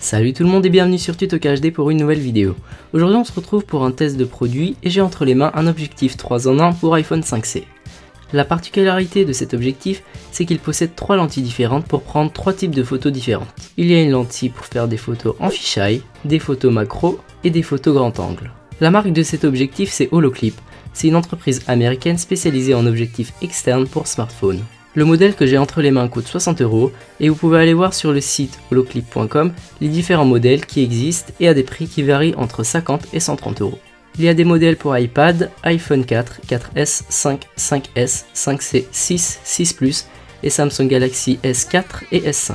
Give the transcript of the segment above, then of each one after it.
Salut tout le monde et bienvenue sur TutoKHD pour une nouvelle vidéo. Aujourd'hui on se retrouve pour un test de produit et j'ai entre les mains un objectif 3 en 1 pour iPhone 5C. La particularité de cet objectif, c'est qu'il possède 3 lentilles différentes pour prendre 3 types de photos différentes. Il y a une lentille pour faire des photos en fisheye, des photos macro et des photos grand angle. La marque de cet objectif c'est Holoclip, c'est une entreprise américaine spécialisée en objectifs externes pour smartphones. Le modèle que j'ai entre les mains coûte 60 € et vous pouvez aller voir sur le site holoclip.com les différents modèles qui existent et à des prix qui varient entre 50 et 130 €. Il y a des modèles pour iPad, iPhone 4, 4S, 5, 5S, 5C, 6, 6 Plus et Samsung Galaxy S4 et S5.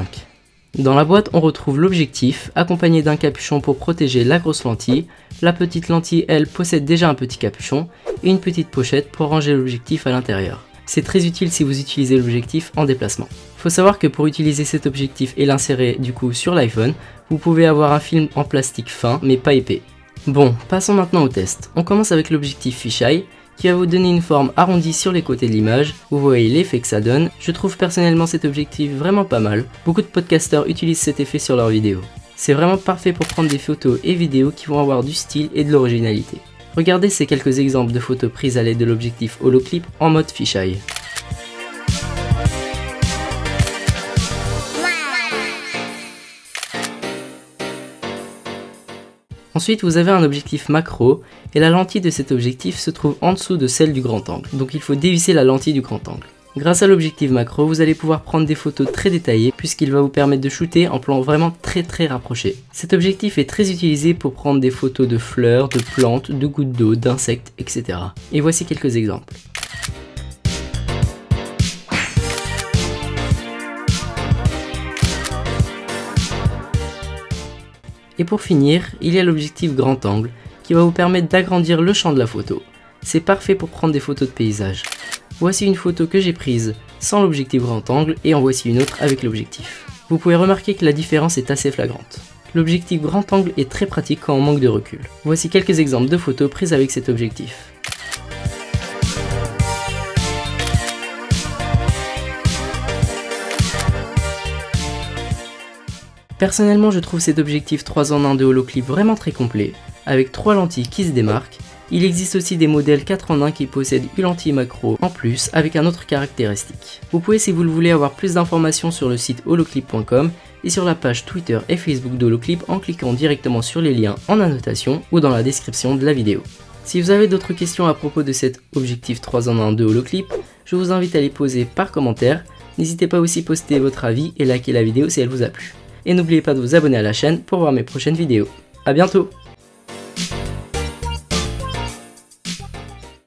Dans la boîte, on retrouve l'objectif accompagné d'un capuchon pour protéger la grosse lentille. La petite lentille, elle, possède déjà un petit capuchon et une petite pochette pour ranger l'objectif à l'intérieur. C'est très utile si vous utilisez l'objectif en déplacement. Faut savoir que pour utiliser cet objectif et l'insérer du coup sur l'iPhone, vous pouvez avoir un film en plastique fin mais pas épais. Bon, passons maintenant au test. On commence avec l'objectif fisheye qui va vous donner une forme arrondie sur les côtés de l'image. Vous voyez l'effet que ça donne. Je trouve personnellement cet objectif vraiment pas mal. Beaucoup de podcasteurs utilisent cet effet sur leurs vidéos. C'est vraiment parfait pour prendre des photos et vidéos qui vont avoir du style et de l'originalité. Regardez ces quelques exemples de photos prises à l'aide de l'objectif Holoclip en mode fisheye. Ensuite, vous avez un objectif macro et la lentille de cet objectif se trouve en dessous de celle du grand angle. Donc il faut dévisser la lentille du grand angle. Grâce à l'objectif macro, vous allez pouvoir prendre des photos très détaillées puisqu'il va vous permettre de shooter en plan vraiment très rapproché. Cet objectif est très utilisé pour prendre des photos de fleurs, de plantes, de gouttes d'eau, d'insectes, etc. Et voici quelques exemples. Et pour finir, il y a l'objectif grand angle qui va vous permettre d'agrandir le champ de la photo. C'est parfait pour prendre des photos de paysage. Voici une photo que j'ai prise sans l'objectif grand angle et en voici une autre avec l'objectif. Vous pouvez remarquer que la différence est assez flagrante. L'objectif grand angle est très pratique quand on manque de recul. Voici quelques exemples de photos prises avec cet objectif. Personnellement, je trouve cet objectif 3 en 1 de Holoclip vraiment très complet, avec 3 lentilles qui se démarquent. Il existe aussi des modèles 4 en 1 qui possèdent une lentille macro en plus avec un autre caractéristique. Vous pouvez, si vous le voulez, avoir plus d'informations sur le site holoclip.com et sur la page Twitter et Facebook d'Holoclip en cliquant directement sur les liens en annotation ou dans la description de la vidéo. Si vous avez d'autres questions à propos de cet objectif 3 en 1 de Holoclip, je vous invite à les poser par commentaire. N'hésitez pas aussi à poster votre avis et liker la vidéo si elle vous a plu. Et n'oubliez pas de vous abonner à la chaîne pour voir mes prochaines vidéos. A bientôt!